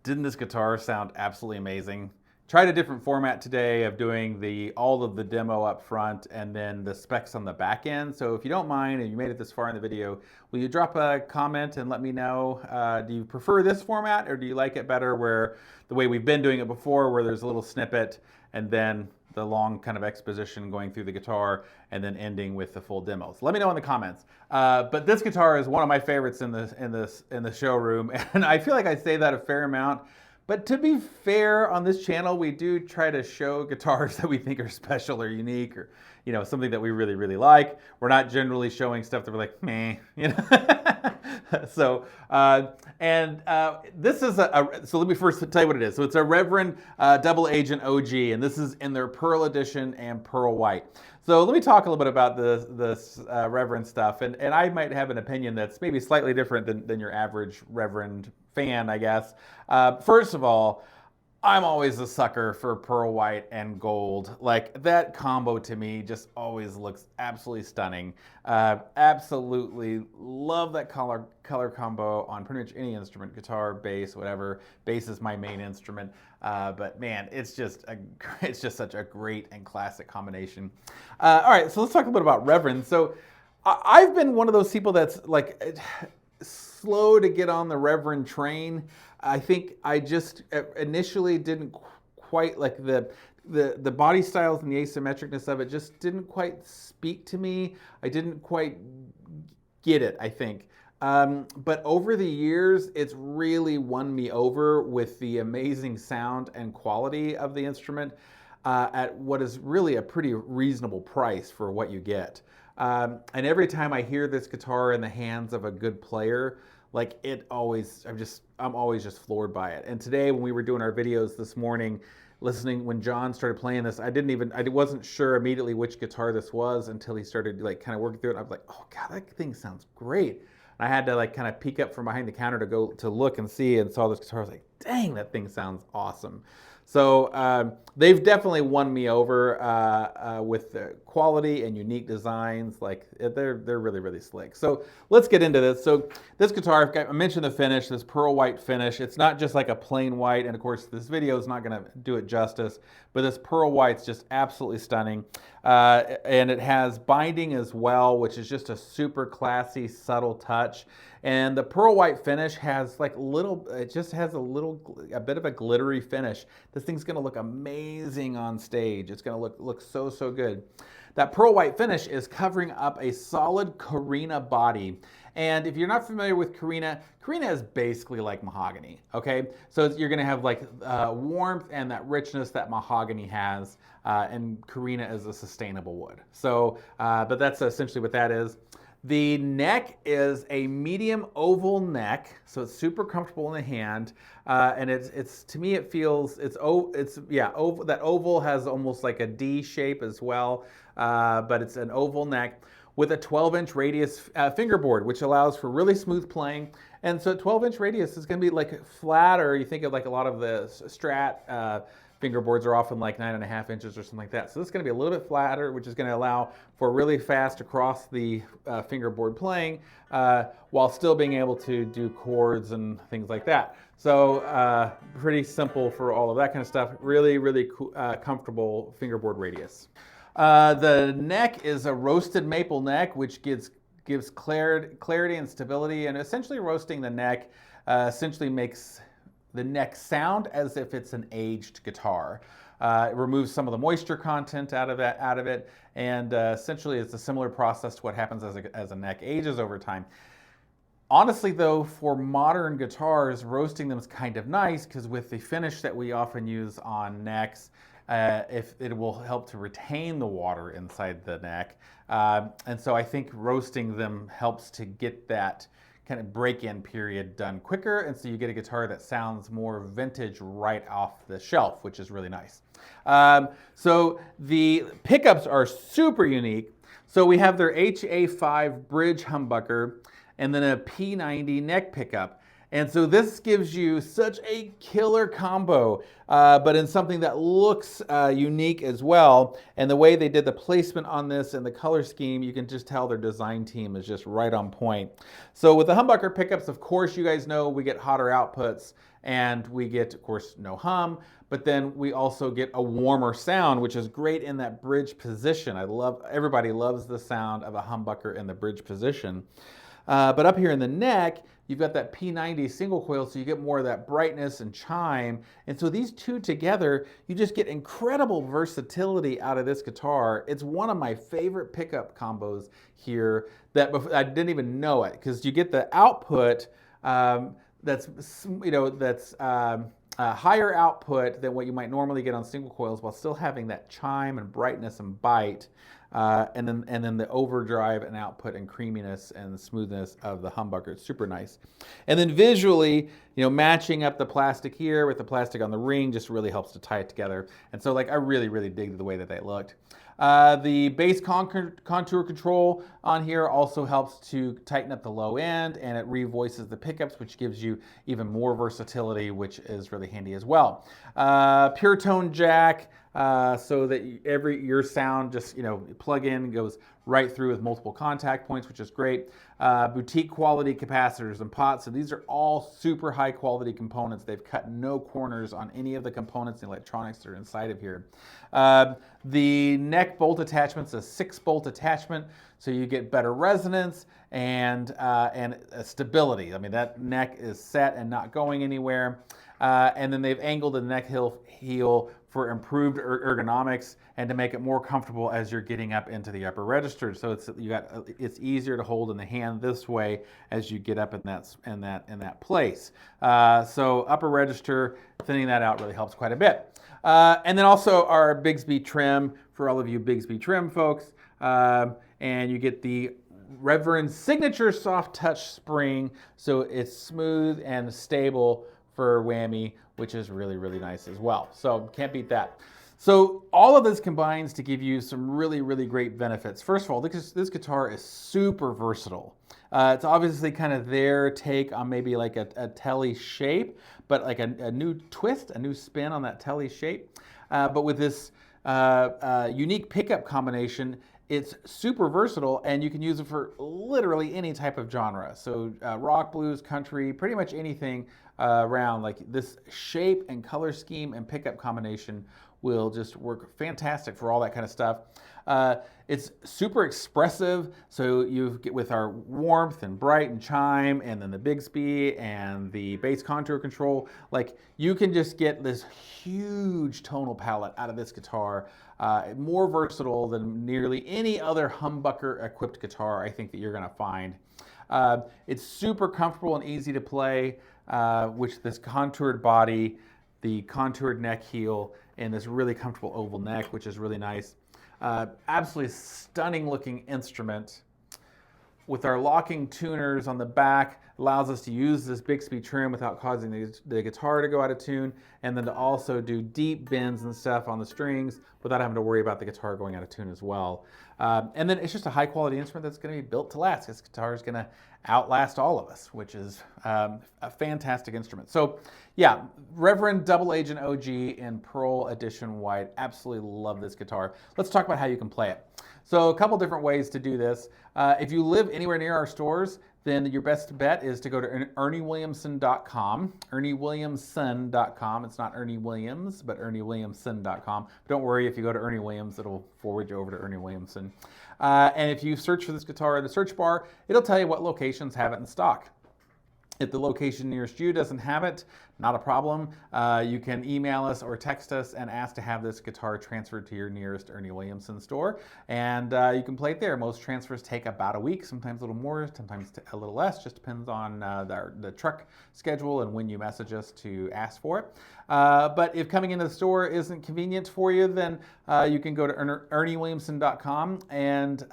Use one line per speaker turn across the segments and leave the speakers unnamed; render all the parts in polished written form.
Didn't this guitar sound absolutely amazing? Tried a different format today of doing all of the demo up front and then the specs on the back end. So if you don't mind and you made it this far in the video, will you drop a comment and let me know, do you prefer this format or do you like it better where the way we've been doing it before, where there's a little snippet and then the long kind of exposition going through the guitar and then ending with the full demos? Let me know in the comments. But this guitar is one of my favorites in the showroom, and I feel like I say that a fair amount. But to be fair, on this channel, we do try to show guitars that we think are special or unique, or something that we really, really like. We're not generally showing stuff that we're like, meh, So, this is so let me first tell you what it is. So it's a Reverend double agent OG, and this is in their Pearl Edition and Pearl White. So let me talk a little bit about this Reverend stuff, and I might have an opinion that's maybe slightly different than your average Reverend fan, I guess. First of all, I'm always a sucker for pearl white and gold. Like, that combo to me just always looks absolutely stunning. Absolutely love that color combo on pretty much any instrument, guitar, bass, whatever. Bass is my main instrument, but man, it's just such a great and classic combination. All right, so let's talk a little bit about Reverend. So I've been one of those people that's like slow to get on the Reverend train. I think I just initially didn't quite like the body styles and the asymmetricness of it just didn't quite speak to me. I didn't quite get it, I think. But over the years, it's really won me over with the amazing sound and quality of the instrument at what is really a pretty reasonable price for what you get. And every time I hear this guitar in the hands of a good player, like I'm always just floored by it. And today when we were doing our videos this morning, listening, when John started playing this, I wasn't sure immediately which guitar this was until he started like kind of working through it. I was like, oh God, that thing sounds great. And I had to like kind of peek up from behind the counter to go to look and see, and saw this guitar. I was like, dang, that thing sounds awesome. So they've definitely won me over with the quality and unique designs. Like they're really, really slick. So let's get into this. So this guitar, I mentioned the finish, this pearl white finish. It's not just like a plain white, and of course this video is not going to do it justice, but this pearl white's just absolutely stunning. And it has binding as well, which is just a super classy, subtle touch. And the pearl white finish has like it just has a bit of a glittery finish. This thing's gonna look amazing on stage. It's gonna look so, so good. That pearl white finish is covering up a solid Korina body. And if you're not familiar with Korina, Korina is basically like mahogany, okay? So you're gonna have like warmth and that richness that mahogany has, and Korina is a sustainable wood. So, but that's essentially what that is. The neck is a medium oval neck, so it's super comfortable in the hand, and it's to me it feels that oval has almost like a D shape as well, but it's an oval neck with a 12-inch radius fingerboard, which allows for really smooth playing. And so 12-inch radius is going to be like flatter. You think of like a lot of the Strat fingerboards are often like 9.5 inches or something like that. So this is going to be a little bit flatter, which is going to allow for really fast across the fingerboard playing while still being able to do chords and things like that. So pretty simple for all of that kind of stuff. Really, really comfortable fingerboard radius. The neck is a roasted maple neck, which gives clarity and stability, and essentially roasting the neck essentially makes the neck sound as if it's an aged guitar. It removes some of the moisture content out of it, and essentially it's a similar process to what happens as a neck ages over time. Honestly though, for modern guitars, roasting them is kind of nice because with the finish that we often use on necks, if it will help to retain the water inside the neck. And so I think roasting them helps to get that kind of break-in period done quicker, and so you get a guitar that sounds more vintage right off the shelf, which is really nice. So the pickups are super unique. So we have their HA5 bridge humbucker and then a P90 neck pickup. And so this gives you such a killer combo, but in something that looks unique as well. And the way they did the placement on this and the color scheme, you can just tell their design team is just right on point. So with the humbucker pickups, of course, you guys know we get hotter outputs and we get, of course, no hum, but then we also get a warmer sound, which is great in that bridge position. Everybody loves the sound of a humbucker in the bridge position. But up here in the neck, you've got that P90 single coil, so you get more of that brightness and chime. And so these two together, you just get incredible versatility out of this guitar. It's one of my favorite pickup combos here that I didn't even know it, because you get the output that's higher output than what you might normally get on single coils while still having that chime and brightness and bite. And then the overdrive and output and creaminess and the smoothness of the humbucker. It's super nice. And then visually, matching up the plastic here with the plastic on the ring just really helps to tie it together. And so I really, really dig the way that they looked. The bass contour control on here also helps to tighten up the low end, and it revoices the pickups, which gives you even more versatility, which is really handy as well. Pure tone jack, so that your sound just, plug in, goes right through with multiple contact points, which is great. Boutique quality capacitors and pots. So these are all super high quality components. They've cut no corners on any of the components and electronics that are inside of here. The neck bolt attachment's a 6-bolt attachment, so you get better resonance and stability. I mean, that neck is set and not going anywhere. And then they've angled the neck heel for improved ergonomics and to make it more comfortable as you're getting up into the upper register. So it's easier to hold in the hand this way as you get up in that place. So upper register, thinning that out really helps quite a bit. And then also our Bigsby trim for all of you Bigsby trim folks. And you get the Reverend signature soft touch spring, so it's smooth and stable for whammy, which is really, really nice as well. So can't beat that. So all of this combines to give you some really, really great benefits. First of all, this guitar is super versatile. It's obviously kind of their take on maybe like a telly shape, but like a new twist, a new spin on that telly shape. But with this unique pickup combination, it's super versatile, and you can use it for literally any type of genre. So rock, blues, country, pretty much anything around. Like this shape and color scheme and pickup combination will just work fantastic for all that kind of stuff. It's super expressive, so you get with our warmth and bright and chime, and then the Bigsby and the bass contour control, like you can just get this huge tonal palette out of this guitar. More versatile than nearly any other humbucker equipped guitar I think that you're gonna find. It's super comfortable and easy to play with this contoured body, the contoured neck heel, and this really comfortable oval neck, which is really nice. Absolutely stunning looking instrument. With our locking tuners on the back, allows us to use this Bigsby trim without causing the guitar to go out of tune, and then to also do deep bends and stuff on the strings without having to worry about the guitar going out of tune as well. And then it's just a high quality instrument that's going to be built to last. This guitar is going to outlast all of us, which is a fantastic instrument. So yeah, Reverend Double Agent OG in Pearl Edition White. Absolutely love this guitar. Let's talk about how you can play it. So a couple different ways to do this. If you live anywhere near our stores, then your best bet is to go to ErnieWilliamson.com. ErnieWilliamson.com. It's not Ernie Williams, but ErnieWilliamson.com. Don't worry, if you go to Ernie Williams, it'll forward you over to Ernie Williamson. And if you search for this guitar in the search bar, it'll tell you what locations have it in stock. If the location nearest you doesn't have it, not a problem. You can email us or text us and ask to have this guitar transferred to your nearest Ernie Williamson store, and you can play it there. Most transfers take about a week, sometimes a little more, sometimes a little less, just depends on the truck schedule and when you message us to ask for it. But if coming into the store isn't convenient for you, then you can go to ErnieWilliamson.com and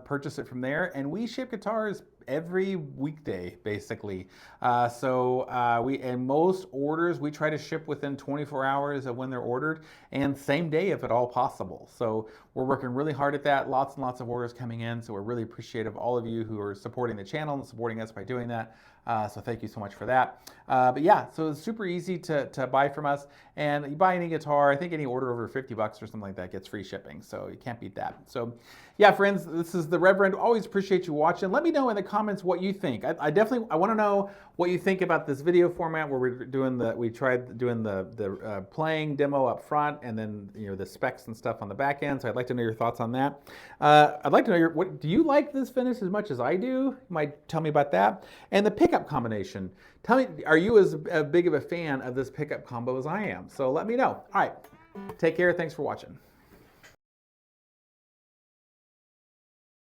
purchase it from there, and we ship guitars every weekday, basically. And most orders we try to ship within 24 hours of when they're ordered, and same day if at all possible. So we're working really hard at that. Lots and lots of orders coming in, so we're really appreciative of all of you who are supporting the channel and supporting us by doing that. So thank you so much for that. But yeah, so it's super easy to buy from us, and you buy any guitar, I think any order over 50 bucks or something like that gets free shipping, so you can't beat that. So yeah, friends, this is the Reverend. Always appreciate you watching. Let me know in the comments what you think. I want to know what you think about this video format where we tried doing the playing demo up front, and then the specs and stuff on the back end. So I'd like to know your thoughts on that. I'd like to know do you like this finish as much as I do? You might tell me about that. And the pickup combination. Tell me, are you as big of a fan of this pickup combo as I am? So let me know. All right, take care. Thanks for watching.